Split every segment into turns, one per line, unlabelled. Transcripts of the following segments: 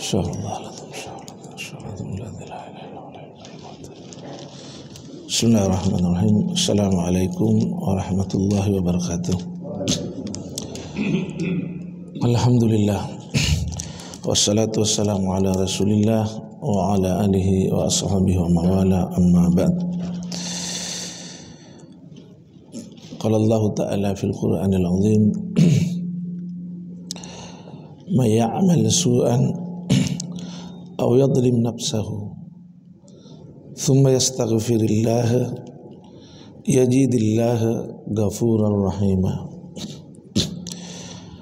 Bismillahirrahmanirrahim. Assalamualaikum warahmatullahi wabarakatuh. Alhamdulillah. Wassalatu wassalamu ala Rasulillah wa ala alihi wa ashabihi wa mawala, amma ba'd. Qala Allah Ta'ala fil Qur'anil Azim, "May ya'mal su'an aw yadhlim nafsahu thumma yastaghfirillah yajidillah ghafurar rahima."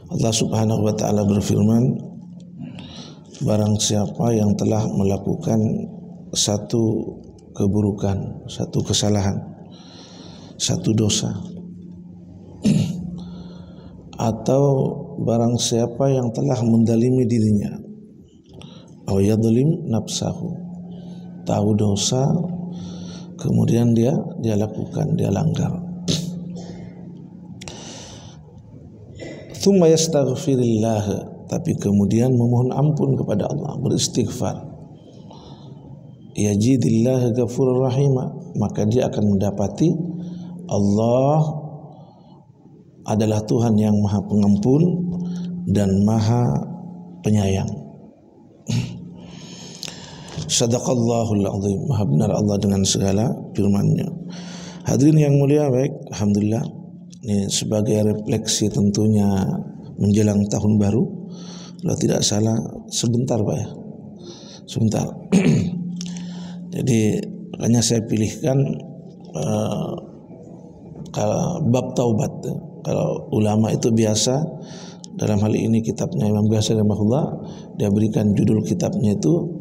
Allah Subhanahu wa ta'ala berfirman, barang siapa yang telah melakukan satu keburukan, satu kesalahan, satu dosa, atau barang siapa yang telah mendalimi dirinya, aw yadhlim nafsahu, tahu dosa kemudian dia lakukan, dia langgar, tsumma yastaghfirillah, tapi kemudian memohon ampun kepada Allah, beristighfar, yajidillah ghafurur rahima, maka dia akan mendapati Allah adalah Tuhan yang Maha Pengampun dan Maha Penyayang. Sadaqallahul azim. Maha benar Allah dengan segala firman-Nya. Hadirin yang mulia, baik, alhamdulillah, ini sebagai refleksi tentunya menjelang tahun baru. Kalau tidak salah sebentar Pak ya, sebentar. Jadi makanya saya pilihkan bab taubat. Kalau ulama itu biasa, dalam hal ini kitabnya Imam Ghazali rahimahullah, dia berikan judul kitabnya itu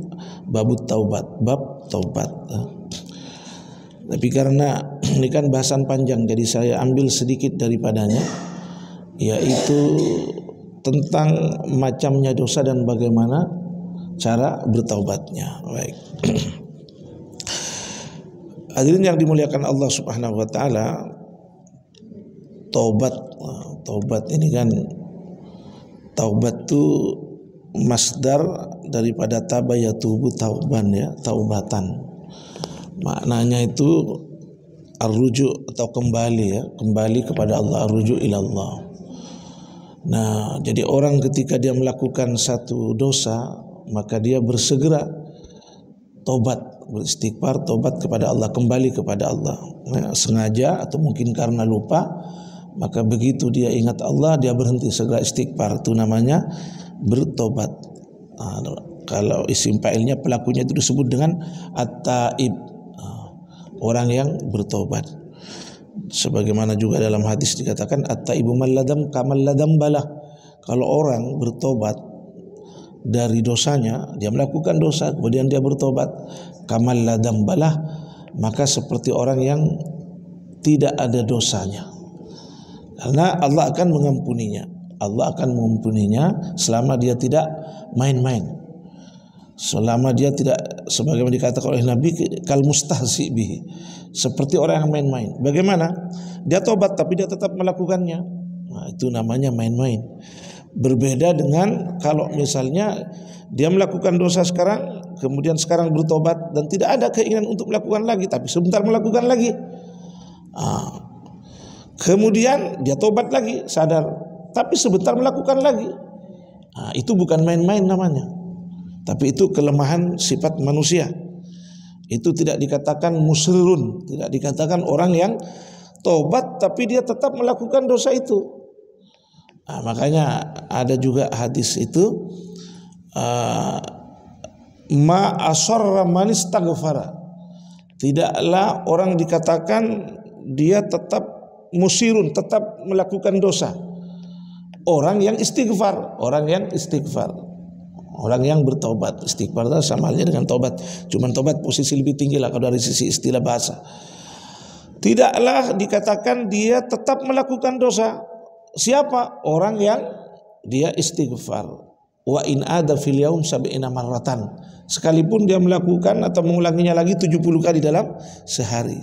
Babut Taubat, bab taubat. Tapi karena ini kan bahasan panjang, jadi saya ambil sedikit daripadanya, yaitu tentang macamnya dosa dan bagaimana cara bertaubatnya. Baik. Hadirin yang dimuliakan Allah Subhanahu wa ta'ala, taubat ini kan, taubat itu masdar daripada taba yatubu tauban, ya, taubatan. Maknanya itu ar-ruju' atau kembali, ya, kembali kepada Allah, ar-ruju' ilallah. Nah, jadi orang ketika dia melakukan satu dosa, maka dia bersegera tobat, beristighfar, tobat kepada Allah, kembali kepada Allah. Nah, sengaja atau mungkin karena lupa, maka begitu dia ingat Allah, dia berhenti, segera istighfar. Itu namanya bertobat. Kalau isim fa'ilnya, pelakunya itu disebut dengan at-taib, orang yang bertobat. Sebagaimana juga dalam hadis dikatakan, at-taibu man ladam kamal ladam balah. Kalau orang bertobat dari dosanya, dia melakukan dosa kemudian dia bertobat, kamal ladam balah, maka seperti orang yang tidak ada dosanya. Karena Allah akan mengampuninya. Allah akan mengampuninya selama dia tidak main-main. Selama dia tidak, sebagaimana dikatakan oleh Nabi, kal mustahzi bihi, seperti orang yang main-main. Bagaimana? Dia tobat tapi dia tetap melakukannya. Nah, itu namanya main-main. Berbeda dengan kalau misalnya dia melakukan dosa sekarang, kemudian sekarang bertobat dan tidak ada keinginan untuk melakukan lagi, tapi sebentar melakukan lagi. Kemudian dia tobat lagi, sadar, tapi sebentar melakukan lagi. Itu bukan main-main namanya. Tapi itu kelemahan sifat manusia. Itu tidak dikatakan musrirun, tidak dikatakan orang yang tobat tapi dia tetap melakukan dosa itu. Makanya ada juga hadis itu, ma asarra man istaghfara. Tidaklah orang dikatakan dia tetap musirun, tetap melakukan dosa. Orang yang istighfar, orang yang istighfar, orang yang bertobat. Istighfar itu sama halnya dengan tobat, cuman tobat posisi lebih tinggi lah kalau dari sisi istilah bahasa. Tidaklah dikatakan dia tetap melakukan dosa. Siapa? Orang yang dia istighfar. Wa in ada fil yaum sab'ina marratan, sekalipun dia melakukan atau mengulanginya lagi 70 kali dalam sehari.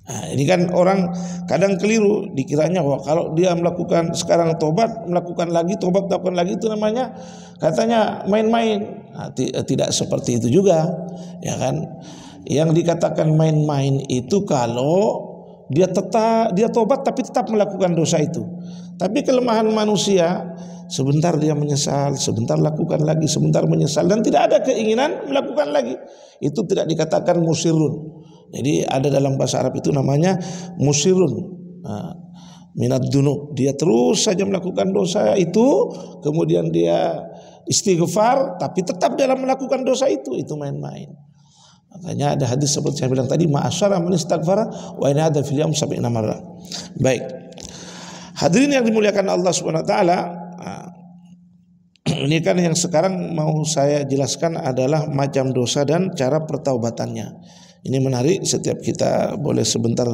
Nah, ini kan orang kadang keliru, dikiranya wah kalau dia melakukan sekarang tobat, melakukan lagi tobat, melakukan lagi itu namanya katanya main-main. Nah, tidak seperti itu juga, ya kan? Yang dikatakan main-main itu kalau dia tobat tapi tetap melakukan dosa itu. Tapi kelemahan manusia, sebentar dia menyesal, sebentar lakukan lagi, sebentar menyesal dan tidak ada keinginan melakukan lagi. Itu tidak dikatakan musirun. Jadi ada dalam bahasa Arab itu namanya musirun, minat dunub. Dia terus saja melakukan dosa itu, kemudian dia istighfar, tapi tetap dalam melakukan dosa itu main-main. Makanya ada hadis seperti saya bilang tadi, ma'asyara man istaghfara wa in hadza fil yawm 70 marrah. Baik. Hadirin yang dimuliakan Allah Subhanahu wa taala, ini kan yang sekarang mau saya jelaskan adalah macam dosa dan cara pertaubatannya. Ini menarik, setiap kita boleh sebentar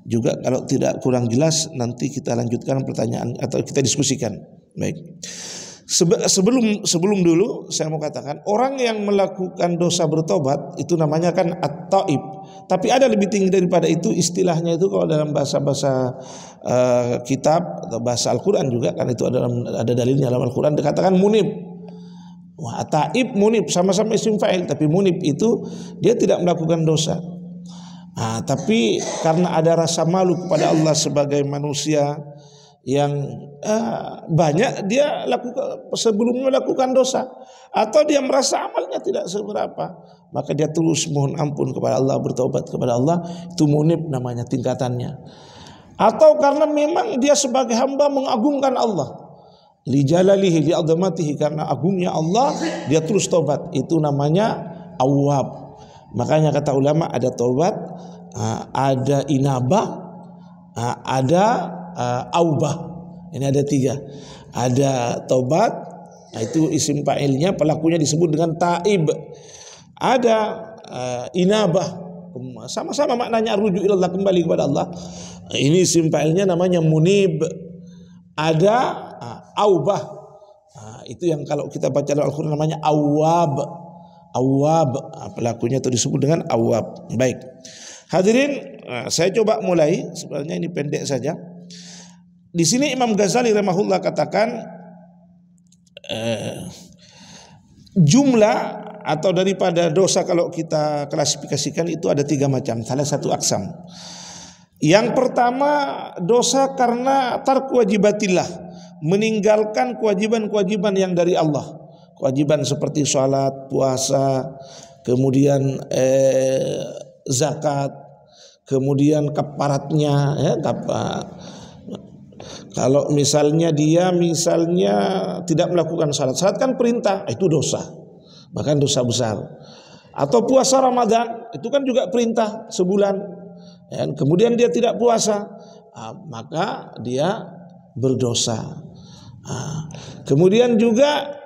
juga, kalau tidak kurang jelas nanti kita lanjutkan pertanyaan atau kita diskusikan. Baik. Sebelum dulu saya mau katakan, orang yang melakukan dosa bertobat itu namanya kan at-taib. Tapi ada lebih tinggi daripada itu, istilahnya itu kalau dalam bahasa kitab atau bahasa Al-Qur'an juga kan itu ada dalilnya dalam Al-Qur'an, dikatakan munib. Wah, taib munib sama-sama isim fa'il, tapi munib itu dia tidak melakukan dosa. Tapi karena ada rasa malu kepada Allah sebagai manusia yang banyak dia lakukan sebelumnya melakukan dosa, atau dia merasa amalnya tidak seberapa, maka dia terus mohon ampun kepada Allah, bertaubat kepada Allah, itu munib namanya tingkatannya. Atau karena memang dia sebagai hamba mengagungkan Allah, li jalalihi li azamatihi, karena agungnya Allah dia terus taubat, itu namanya awwab. Makanya kata ulama ada taubat, ada inabah, ada aubah. Ini ada 3. Ada taubat, itu isim fa'ilnya, pelakunya disebut dengan taib. Ada inabah, sama-sama maknanya rujuk ilallah, kembali kepada Allah. Ini isim fa'ilnya namanya munib. Ada aubah, itu yang kalau kita baca dalam Al-Quran namanya awwab. Pelakunya itu disebut dengan awwab. Baik, hadirin, saya coba mulai. Sebenarnya ini pendek saja. Di sini Imam Ghazali rahimahullah katakan jumlah atau daripada dosa kalau kita klasifikasikan itu ada 3 macam, salah satu aksam. Yang pertama dosa karena tarku wajibatillah, meninggalkan kewajiban-kewajiban yang dari Allah. Kewajiban seperti sholat, puasa, kemudian zakat, kemudian kafaratnya, ya, kalau misalnya dia tidak melakukan salat kan perintah, itu dosa, bahkan dosa besar. Atau puasa Ramadan, itu kan juga perintah sebulan, ya, kemudian dia tidak puasa, maka dia berdosa. Kemudian juga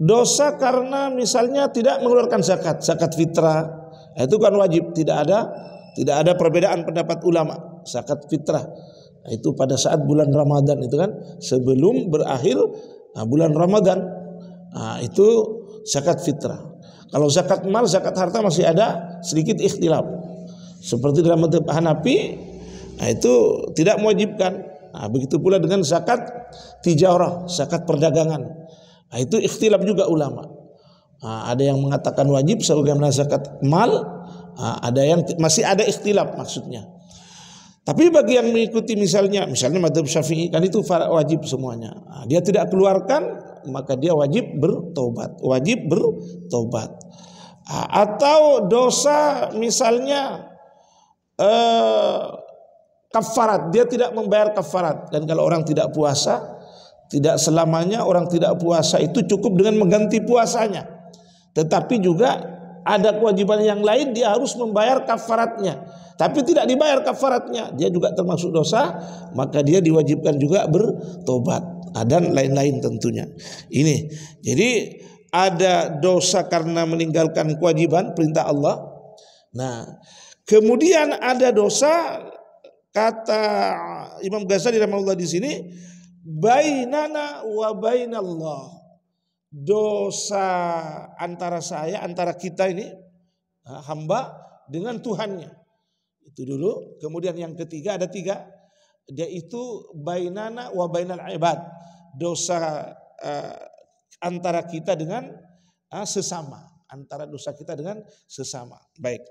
dosa karena misalnya tidak mengeluarkan zakat fitrah, itu kan wajib, tidak ada perbedaan pendapat ulama. Zakat fitrah itu pada saat bulan Ramadan, itu kan sebelum berakhir bulan Ramadan, itu zakat fitrah. Kalau zakat mal, zakat harta masih ada sedikit ikhtilaf. Seperti dalam mazhab Hanafi, itu tidak mewajibkan. Begitu pula dengan zakat tijarah, zakat perdagangan. Itu ikhtilaf juga ulama. Ada yang mengatakan wajib sebagaimana zakat mal, ada yang masih ada ikhtilaf maksudnya. Tapi bagi yang mengikuti misalnya mazhab Syafi'i kan itu wajib semuanya. Dia tidak keluarkan, maka dia wajib bertobat. Atau dosa misalnya kafarat, dia tidak membayar kafarat. Dan kalau orang tidak puasa, tidak selamanya orang tidak puasa itu cukup dengan mengganti puasanya, tetapi juga ada kewajiban yang lain, dia harus membayar kafaratnya. Tapi tidak dibayar kafaratnya, dia juga termasuk dosa, maka dia diwajibkan juga bertobat, dan lain-lain tentunya. Ini jadi ada dosa karena meninggalkan kewajiban perintah Allah. Nah, kemudian ada dosa, kata Imam Ghazali rahimahullah di sini, bainana wa bainallah, dosa antara kita ini hamba dengan Tuhannya. Itu dulu. Kemudian yang ketiga, ada tiga, dia itu bainana wa bainal ibad, dosa antara kita dengan sesama, antara dosa kita dengan sesama. Baik.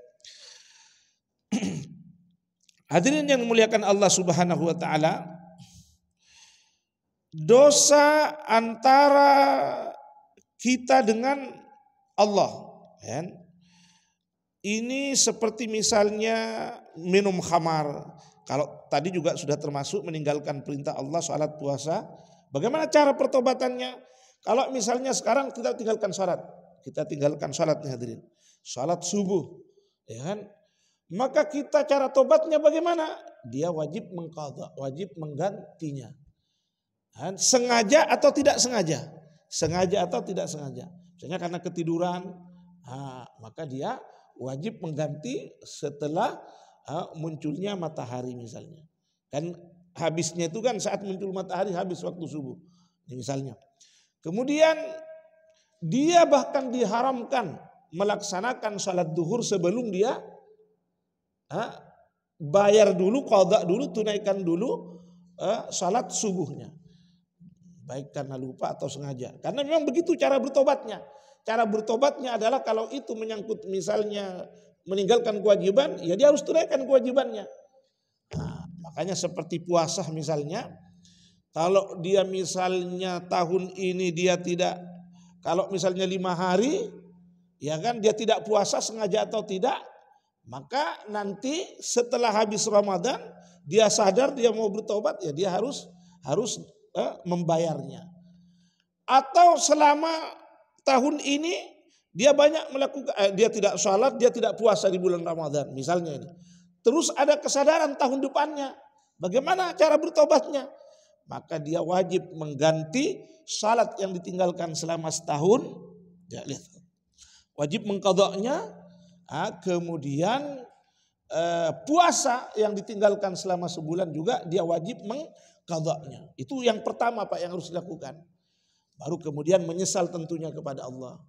Hadirin yang memuliakan Allah Subhanahu wa taala, dosa antara kita dengan Allah, ya, ini seperti misalnya minum khamar. Kalau tadi juga sudah termasuk meninggalkan perintah Allah, salat, puasa. Bagaimana cara pertobatannya? Kalau misalnya sekarang kita tinggalkan salat, nih hadirin, salat subuh, ya kan? Maka kita cara tobatnya bagaimana? Dia wajib mengqadha, wajib menggantinya. Dan sengaja atau tidak sengaja? Sengaja atau tidak sengaja? Misalnya karena ketiduran, maka dia wajib mengganti setelah munculnya matahari misalnya. Kan habisnya itu kan saat muncul matahari, habis waktu subuh. Ini misalnya. Kemudian dia bahkan diharamkan melaksanakan salat duhur sebelum dia bayar dulu, qadha dulu, tunaikan dulu salat subuhnya. Baik karena lupa atau sengaja. Karena memang begitu cara bertobatnya. Cara bertobatnya adalah kalau itu menyangkut misalnya meninggalkan kewajiban, ya dia harus tunaikan kewajibannya. Makanya seperti puasa misalnya, kalau dia misalnya tahun ini dia tidak, kalau misalnya 5 hari, ya kan dia tidak puasa sengaja atau tidak, maka nanti setelah habis Ramadan dia sadar dia mau bertobat, ya dia harus membayarnya. Atau selama tahun ini dia banyak melakukan, dia tidak sholat, dia tidak puasa di bulan Ramadan misalnya ini. Terus ada kesadaran tahun depannya, bagaimana cara bertobatnya? Maka dia wajib mengganti salat yang ditinggalkan selama setahun, ya, lihat. Wajib mengqadha'nya, kemudian puasa yang ditinggalkan selama sebulan juga dia wajib mengqadha'nya. Itu yang pertama Pak yang harus dilakukan. Baru kemudian menyesal tentunya kepada Allah.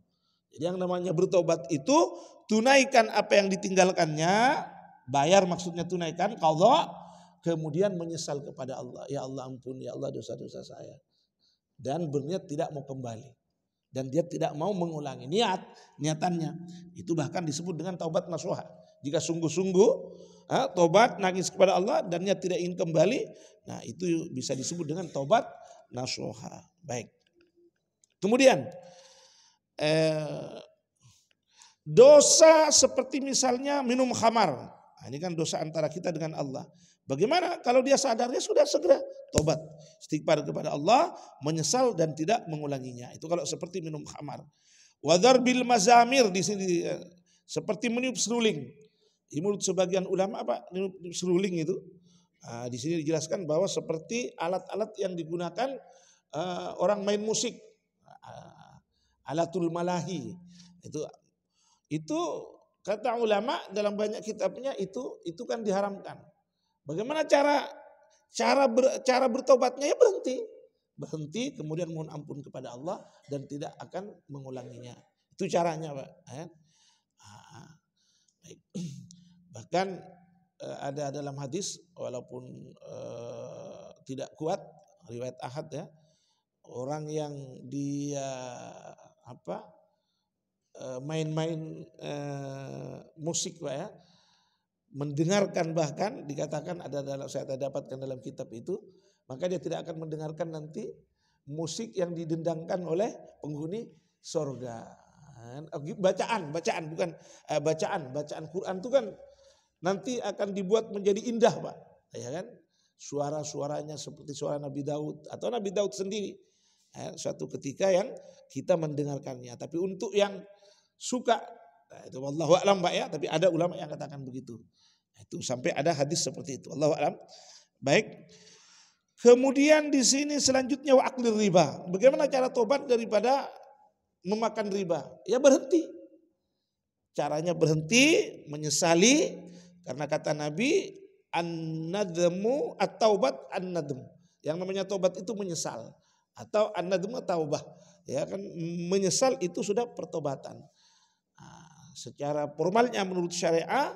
Jadi yang namanya bertobat itu tunaikan apa yang ditinggalkannya, bayar maksudnya tunaikan, qadha, kemudian menyesal kepada Allah. Ya Allah ampun, ya Allah dosa-dosa saya. Dan berniat tidak mau kembali. Dan dia tidak mau mengulangi niatannya. Itu bahkan disebut dengan taubat nasuha. Jika sungguh-sungguh taubat nangis kepada Allah dan niat tidak ingin kembali, nah itu bisa disebut dengan taubat nasuha. Baik. Kemudian dosa seperti misalnya minum khamar. Nah, ini kan dosa antara kita dengan Allah. Bagaimana kalau dia sadarnya sudah segera tobat, istighfar kepada Allah, menyesal dan tidak mengulanginya. Itu kalau seperti minum khamar. Wadhar bil mazamir di sini seperti meniup seruling. Menurut sebagian ulama apa meniup seruling itu? Nah, di sini dijelaskan bahwa seperti alat-alat yang digunakan orang main musik, alatul malahi. Itu kata ulama dalam banyak kitabnya itu kan diharamkan. Bagaimana cara bertobatnya? Ya berhenti kemudian mohon ampun kepada Allah dan tidak akan mengulanginya. Itu caranya Pak. Baik. Bahkan ada dalam hadis walaupun tidak kuat, riwayat ahad ya, orang yang dia main-main musik Pak ya, mendengarkan, bahkan dikatakan ada dalam, saya dapatkan dalam kitab itu, maka dia tidak akan mendengarkan nanti musik yang didendangkan oleh penghuni sorga. Bacaan Quran itu kan nanti akan dibuat menjadi indah Pak, ya kan? Suara-suaranya seperti suara Nabi Daud atau Nabi Daud sendiri. Suatu ketika yang kita mendengarkannya, tapi untuk yang suka, itu wallahu a'lam Pak ya, tapi ada ulama yang katakan begitu. Itu sampai ada hadis seperti itu. Wallahu a'lam. Baik. Kemudian di sini selanjutnya wa aklir riba. Bagaimana cara tobat daripada memakan riba? Ya berhenti. Caranya berhenti, menyesali, karena kata Nabi an-nadmu at-taubat an-nadm. Yang namanya tobat itu menyesal, atau an-nadmu taubah. Ya kan, menyesal itu sudah pertobatan. Secara formalnya menurut syariah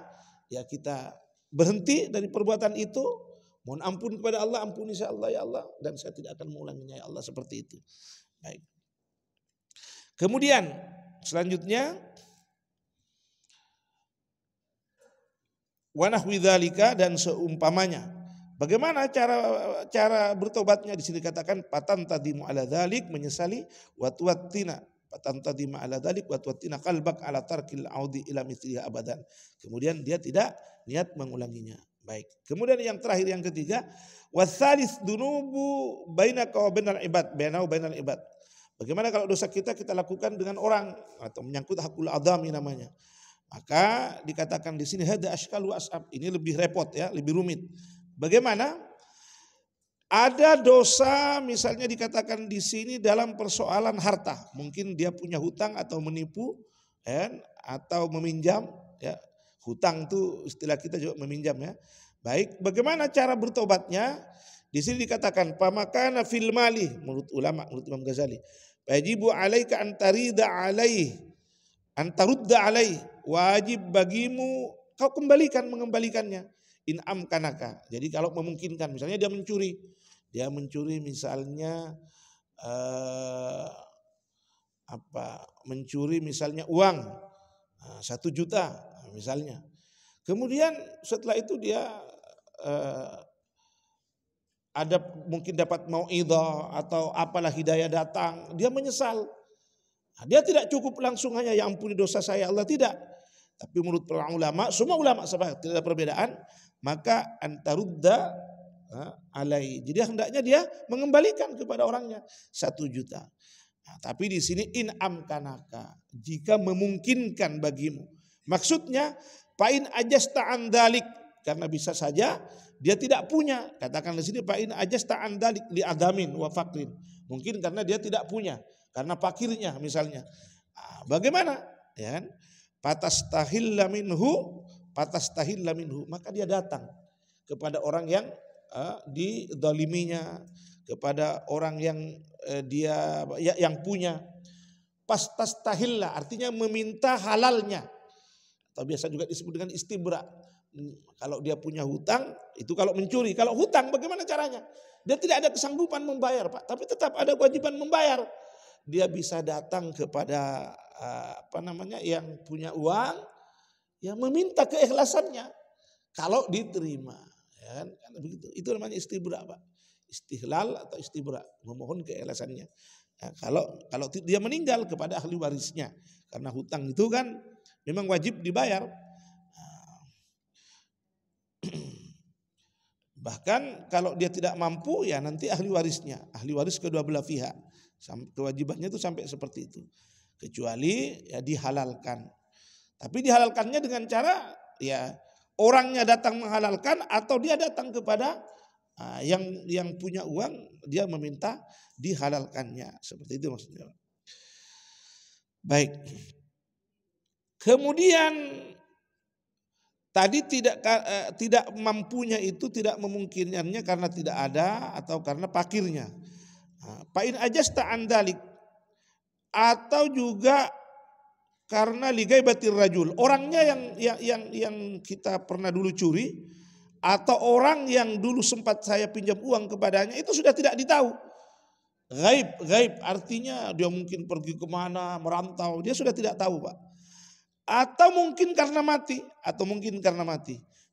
ya kita berhenti dari perbuatan itu, mohon ampun kepada Allah, ampuni saya Allah ya Allah, dan saya tidak akan mengulanginya ya Allah, seperti itu. Baik. Kemudian selanjutnya wa nahwi dzalika, dan seumpamanya. Bagaimana cara bertobatnya? Di sini dikatakan patantadimu ala dzalik, menyesali, wa tuwattina, patantadimu ala dzalik wa tuwattina qalbak ala tarkil audi ila mithliha abadan. Kemudian dia tidak niat mengulanginya. Baik. Kemudian yang terakhir, yang ketiga, wasalis dunubu bainaka wa bainal ibad, bainahu bainal ibad. Bagaimana kalau dosa kita lakukan dengan orang, atau menyangkut hakul adami namanya. Maka dikatakan di sini hada ashkal wa as'ab, ini lebih repot ya, lebih rumit. Bagaimana? Ada dosa misalnya dikatakan di sini dalam persoalan harta, mungkin dia punya hutang atau menipu, atau meminjam, ya. Hutang itu istilah kita juga meminjam ya. Baik, bagaimana cara bertobatnya? Di sini dikatakan pamakana fil mali, menurut ulama, menurut Imam Ghazali, wajibu alaika antarida alaih, antarudda alaih, wajib bagimu kau mengembalikannya. In amkanaka. Jadi kalau memungkinkan, misalnya dia mencuri misalnya mencuri misalnya uang 1 juta misalnya. Kemudian setelah itu dia ada mungkin dapat mauidhah atau apalah, hidayah datang, dia menyesal. Dia tidak cukup langsung hanya ya ampuni dosa saya Allah, tidak. Tapi menurut para ulama, semua ulama sepakat, tidak ada perbedaan, maka antarudda alai. Jadi hendaknya dia mengembalikan kepada orangnya 1 juta. Nah, tapi di sini in amkanaka, jika memungkinkan bagimu. Maksudnya pain ajasta an dalik, karena bisa saja dia tidak punya. Katakan di sini pain ajasta an dalik li adamin wa faqrin. Mungkin karena dia tidak punya, karena fakirnya misalnya. Nah, bagaimana? Ya kan? Patastahilla minhu, maka dia datang kepada orang yang didoliminya, kepada orang yang yang punya. Pastastahilla artinya meminta halalnya, atau biasa juga disebut dengan istibra. Kalau dia punya hutang, itu kalau mencuri. Kalau hutang bagaimana caranya? Dia tidak ada kesanggupan membayar, Pak, tapi tetap ada kewajiban membayar. Dia bisa datang kepada yang punya uang, yang meminta keikhlasannya, kalau diterima, ya kan? Begitu. Itu namanya istibra, Pak. Istihlal atau istibra, memohon keikhlasannya. Nah, kalau dia meninggal kepada ahli warisnya, karena hutang itu kan memang wajib dibayar. Bahkan kalau dia tidak mampu, ya nanti ahli warisnya, ahli waris kedua belah pihak, kewajibannya itu sampai seperti itu. Kecuali ya dihalalkan. Tapi dihalalkannya dengan cara ya orangnya datang menghalalkan, atau dia datang kepada yang punya uang, dia meminta dihalalkannya. Seperti itu maksudnya. Baik. Kemudian tadi tidak mampunya itu, tidak memungkinkannya karena tidak ada atau karena fakirnya. Pain ajasta an dalik, atau juga karena ligaibatir rajul, orangnya yang kita pernah dulu curi, atau orang yang dulu sempat saya pinjam uang kepadanya, itu sudah tidak ditahu. Gaib artinya dia mungkin pergi kemana, merantau, dia sudah tidak tahu, Pak. Atau mungkin karena mati,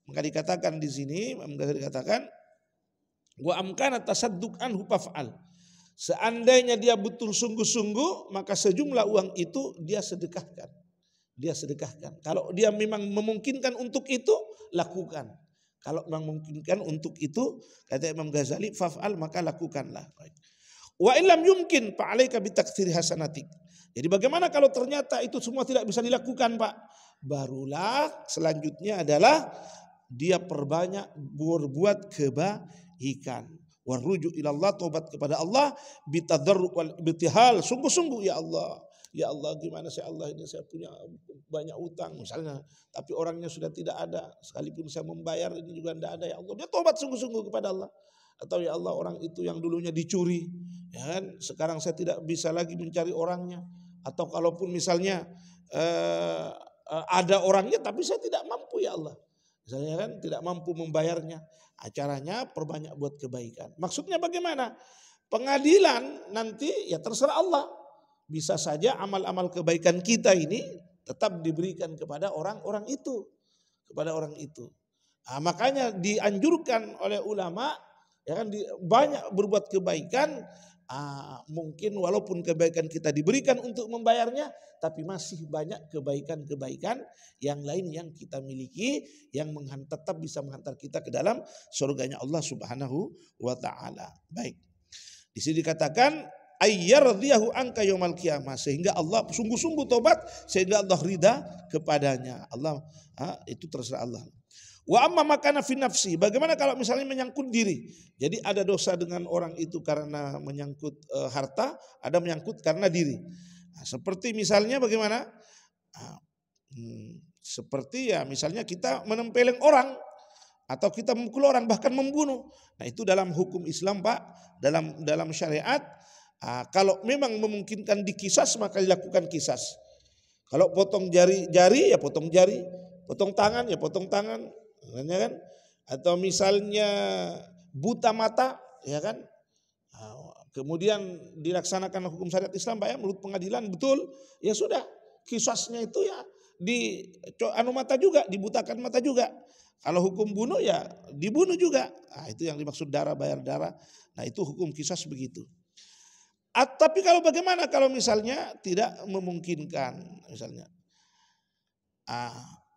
Maka dikatakan di sini, dikatakan wa amkana tasadduk anhu faf'al. Seandainya dia betul sungguh-sungguh, maka sejumlah uang itu dia sedekahkan. Kalau dia memang memungkinkan untuk itu, lakukan. Kalau memang memungkinkan untuk itu, kata Imam Ghazali, faf'al, maka lakukanlah. Wa illam yumkin fa'alaika bitaktsiri hasanatik. Jadi bagaimana kalau ternyata itu semua tidak bisa dilakukan, Pak? Barulah selanjutnya adalah dia perbanyak berbuat kebaikan. Warujuk ilallah, tobat kepada Allah, bitadarru wal ibtihal, sungguh-sungguh ya Allah. Ya Allah, gimana saya Allah ini, saya punya banyak utang misalnya, tapi orangnya sudah tidak ada, sekalipun saya membayar ini juga tidak ada, ya Allah. Dia tobat sungguh-sungguh kepada Allah. Atau ya Allah, orang itu yang dulunya dicuri, ya kan, sekarang saya tidak bisa lagi mencari orangnya. Atau kalaupun misalnya ada orangnya tapi saya tidak mampu, ya Allah. Misalnya kan tidak mampu membayarnya, caranya perbanyak buat kebaikan. Maksudnya bagaimana? Pengadilan nanti ya terserah Allah. Bisa saja amal-amal kebaikan kita ini tetap diberikan kepada orang-orang itu. Kepada orang itu. Nah, makanya dianjurkan oleh ulama ya kan banyak berbuat kebaikan. Mungkin walaupun kebaikan kita diberikan untuk membayarnya, tapi masih banyak kebaikan-kebaikan yang lain yang kita miliki yang tetap bisa menghantar kita ke dalam surganya Allah Subhanahu wa taala. Baik. Di sini dikatakan ayyardiyahu anka yaumal qiyamah, sehingga Allah sungguh-sungguh tobat sehingga Allah ridha kepadanya. Allah itu terserah Allah. Wa amma makana fi nafsi, bagaimana kalau misalnya menyangkut diri. Jadi ada dosa dengan orang itu karena menyangkut harta, ada menyangkut karena diri. Nah, seperti misalnya bagaimana? Seperti ya misalnya kita menempeleng orang atau kita memukul orang, bahkan membunuh. Nah, itu dalam hukum Islam, Pak, dalam syariat, kalau memang memungkinkan dikisas maka dilakukan kisas. Kalau potong jari ya potong jari, potong tangan ya potong tangan. Kan? Atau misalnya buta mata, ya kan? Kemudian dilaksanakan hukum syariat Islam, Pak, ya, menurut pengadilan betul, ya sudah, kisasnya itu ya di mata juga, dibutakan mata juga. Kalau hukum bunuh ya dibunuh juga. Nah, itu yang dimaksud darah bayar darah. Nah, itu hukum kisas begitu. Tapi kalau bagaimana kalau misalnya tidak memungkinkan, misalnya.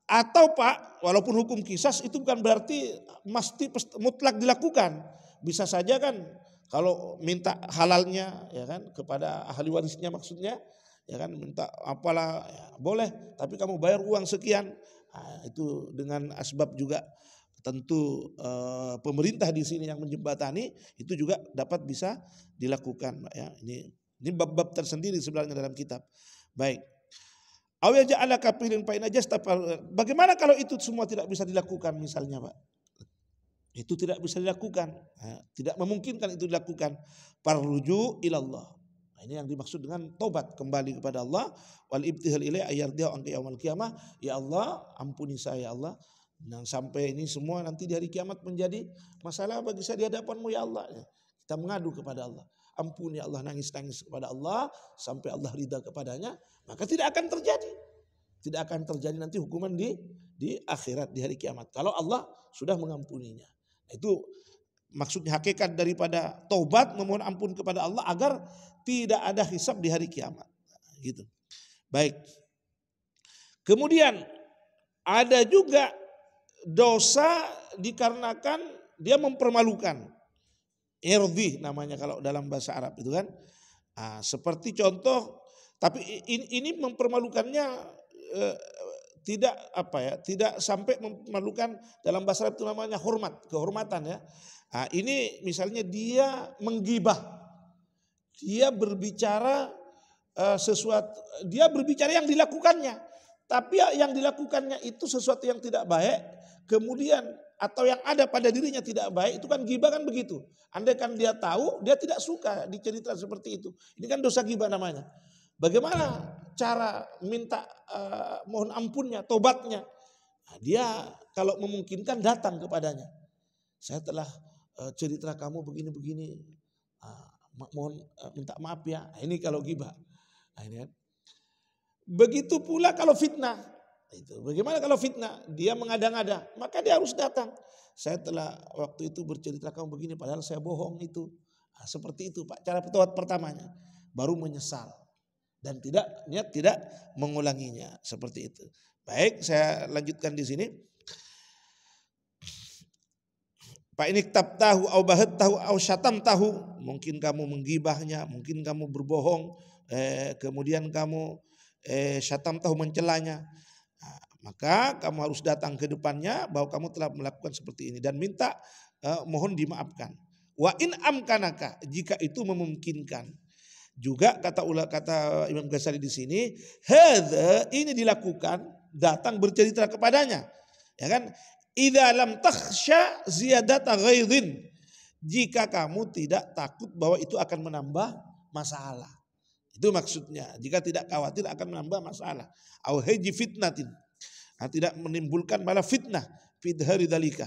Atau Pak, walaupun hukum kisas itu bukan berarti mesti mutlak dilakukan. Bisa saja kan kalau minta halalnya ya kan kepada ahli warisnya maksudnya, ya kan minta apalah ya, boleh, tapi kamu bayar uang sekian. Itu dengan asbab juga tentu pemerintah di sini yang menjembatani itu juga dapat bisa dilakukan, Pak, ya. Ini bab-bab tersendiri sebenarnya dalam kitab. Baik. Bagaimana kalau itu semua tidak bisa dilakukan misalnya, Pak? Itu tidak bisa dilakukan, tidak memungkinkan itu dilakukan. Farruju ilallah. Nah, ini yang dimaksud dengan tobat, kembali kepada Allah. Wal ibtihal ilaihi ayyardiyahu anka yaumal qiyamah. Ya Allah, ampuni saya ya Allah. Dan sampai ini semua nanti di hari kiamat menjadi masalah bagi saya di hadapan-Mu ya Allah. Kita mengadu kepada Allah. Ampuni Allah, nangis-nangis kepada Allah sampai Allah ridha kepadanya, maka tidak akan terjadi. Tidak akan terjadi nanti hukuman di akhirat, di hari kiamat. Kalau Allah sudah mengampuninya. Itu maksudnya hakikat daripada taubat, memohon ampun kepada Allah agar tidak ada hisab di hari kiamat. Gitu. Baik. Kemudian ada juga dosa dikarenakan dia mempermalukan. Irdi namanya kalau dalam bahasa Arab itu kan. Seperti contoh, tapi ini mempermalukannya tidak sampai mempermalukan, dalam bahasa Arab itu namanya kehormatan ya. Ini misalnya dia menggibah. Dia berbicara sesuatu, dia berbicara yang dilakukannya. Tapi yang dilakukannya itu sesuatu yang tidak baik, kemudian atau yang ada pada dirinya tidak baik, itu kan ghibah kan begitu. Andai kan dia tahu, dia tidak suka dicerita seperti itu. Ini kan dosa ghibah namanya. Bagaimana cara minta mohon ampunnya, tobatnya? Dia kalau memungkinkan datang kepadanya. Saya telah cerita kamu begini-begini, mohon minta maaf ya. Ini kalau ghibah. Ini kan. Begitu pula kalau fitnah. Itu. Bagaimana kalau fitnah? Dia mengada-ngada, maka dia harus datang. Saya telah waktu itu bercerita kamu begini, padahal saya bohong itu. Seperti itu, Pak. Cara tobat pertamanya, baru menyesal dan tidak mengulanginya, seperti itu. Baik, saya lanjutkan di sini. Pak, ini kitab tahu, au bahat tahu, au syatam tahu. Mungkin kamu menggibahnya, mungkin kamu berbohong, kemudian kamu syatam tahu, mencelanya. Maka kamu harus datang ke depannya bahwa kamu telah melakukan seperti ini dan minta mohon dimaafkan. Wa in amkanaka, jika itu memungkinkan. Juga kata Imam Ghazali di sini, hadza, ini dilakukan, datang bercerita kepadanya. Ya kan? Idza lam takhsha ziyadata ghaidhin. Jika kamu tidak takut bahwa itu akan menambah masalah. Itu maksudnya, jika tidak khawatir akan menambah masalah. Au haji fitnatin. tidak menimbulkan malah fitnah fidhari dalika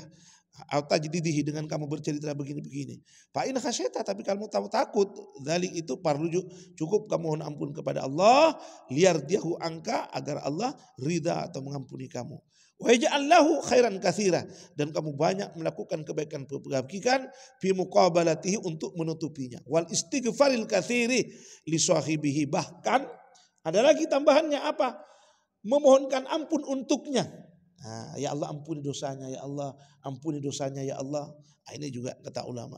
tajdidihi dengan kamu bercerita begini-begini. Fa in khasyata, tapi kalau kamu takut, dzalik itu parluju, cukup kamu mohon ampun kepada Allah, liyardiyahu angka, agar Allah ridha atau mengampuni kamu. Wa yaj'allahu khairan katsira, dan kamu banyak melakukan kebaikan fi muqabalatihi, untuk menutupinya. Wal istighfaril katsiri li sahibihi, bahkan ada lagi tambahannya apa? Memohonkan ampun untuknya. Nah, ya Allah ampuni dosanya, ya Allah ampuni dosanya, ya Allah. Nah, ini juga kata ulama.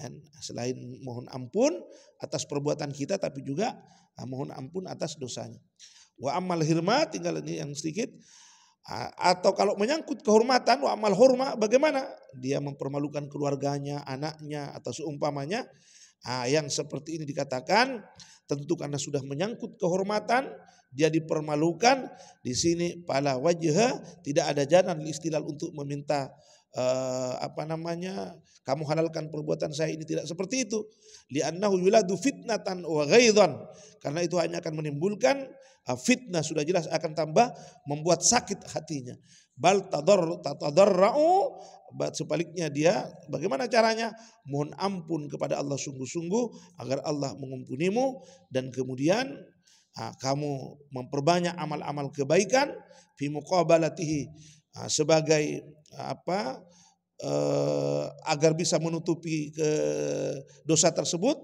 Dan selain mohon ampun atas perbuatan kita, tapi juga mohon ampun atas dosanya. Wa amal hirma, tinggal ini yang sedikit. Atau kalau menyangkut kehormatan, wa amal hurma, bagaimana? Dia mempermalukan keluarganya, anaknya, atau seumpamanya. Yang seperti ini dikatakan tentu karena sudah menyangkut kehormatan, dia dipermalukan. Di sini pala wajah, tidak ada jalan istilah untuk meminta kamu halalkan perbuatan saya ini, tidak seperti itu. Li'annahu yuladu fitnatan wa ghaidhan, karena itu hanya akan menimbulkan fitnah, sudah jelas akan tambah membuat sakit hatinya. Bal tadarra'u, sebaliknya dia bagaimana caranya? Mohon ampun kepada Allah sungguh-sungguh agar Allah mengampunimu, dan kemudian kamu memperbanyak amal-amal kebaikan fi muqabalatihi, sebagai agar bisa menutupi ke dosa tersebut.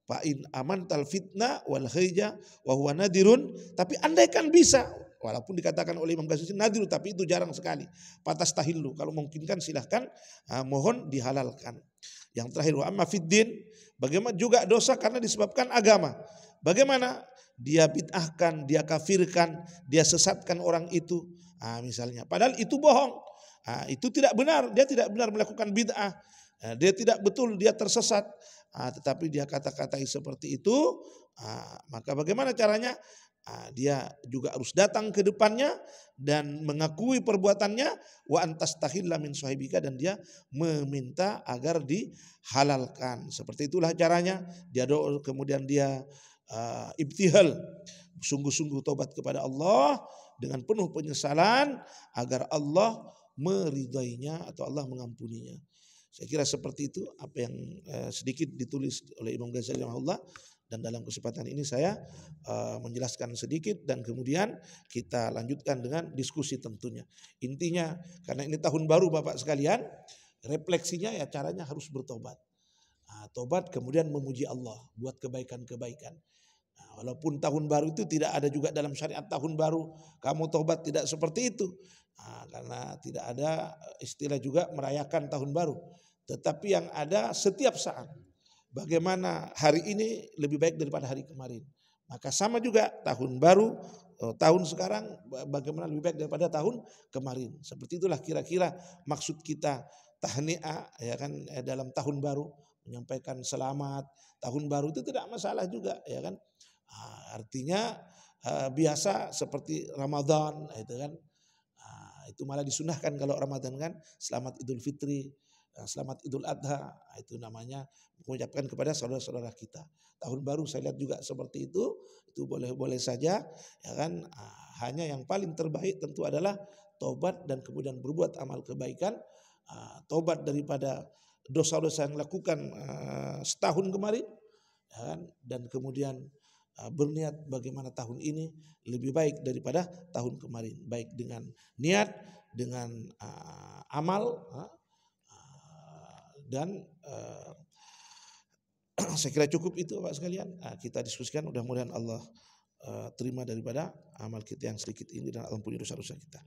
Fa in amantal fitnah wal khayja wa huwa nadirun, tapi andaikan bisa, walaupun dikatakan oleh Imam Ghazali nadir, tapi itu jarang sekali. Patastahillu, kalau memungkinkan silahkan mohon dihalalkan. Yang terakhir, wa amma fiddin, bagaimana juga dosa karena disebabkan agama. Bagaimana? Dia bid'ahkan, dia kafirkan, dia sesatkan orang itu. Misalnya, padahal itu bohong. Itu tidak benar, dia tidak benar melakukan bid'ah. Dia tidak betul, dia tersesat. Tetapi dia kata-katai seperti itu, maka bagaimana caranya? Dia juga harus datang ke depannya dan mengakui perbuatannya, wa antastahilla min sahibika, dan dia meminta agar dihalalkan. Seperti itulah caranya. Dia doa, kemudian dia ibtihal, sungguh-sungguh tobat kepada Allah dengan penuh penyesalan agar Allah meridainya atau Allah mengampuninya. Saya kira seperti itu apa yang sedikit ditulis oleh Imam Ghazali rahimahullah, dan dalam kesempatan ini saya menjelaskan sedikit, dan kemudian kita lanjutkan dengan diskusi tentunya. Intinya karena ini tahun baru Bapak sekalian, refleksinya ya caranya harus bertobat. Tobat kemudian memuji Allah buat kebaikan-kebaikan. Walaupun tahun baru itu tidak ada juga dalam syariat tahun baru kamu tobat, tidak seperti itu. Karena tidak ada istilah juga merayakan tahun baru. Tetapi yang ada setiap saat, bagaimana hari ini lebih baik daripada hari kemarin. Maka sama juga tahun baru, tahun sekarang bagaimana lebih baik daripada tahun kemarin. Seperti itulah kira-kira maksud kita tahniah, ya kan, dalam tahun baru, menyampaikan selamat tahun baru itu tidak masalah juga, ya kan. Artinya biasa seperti Ramadan, itu kan. Itu malah disunahkan kalau Ramadan kan, selamat Idul Fitri, selamat Idul Adha, itu namanya mengucapkan kepada saudara-saudara kita. Tahun baru saya lihat juga seperti itu boleh-boleh saja, ya kan. Hanya yang paling terbaik tentu adalah tobat dan kemudian berbuat amal kebaikan, tobat daripada dosa-dosa yang dilakukan setahun kemarin, ya kan, dan kemudian berniat bagaimana tahun ini lebih baik daripada tahun kemarin, baik dengan niat, dengan amal, dan saya kira cukup itu Pak sekalian. Kita diskusikan, mudah-mudahan Allah terima daripada amal kita yang sedikit ini, dan ampuni dosa-dosa kita.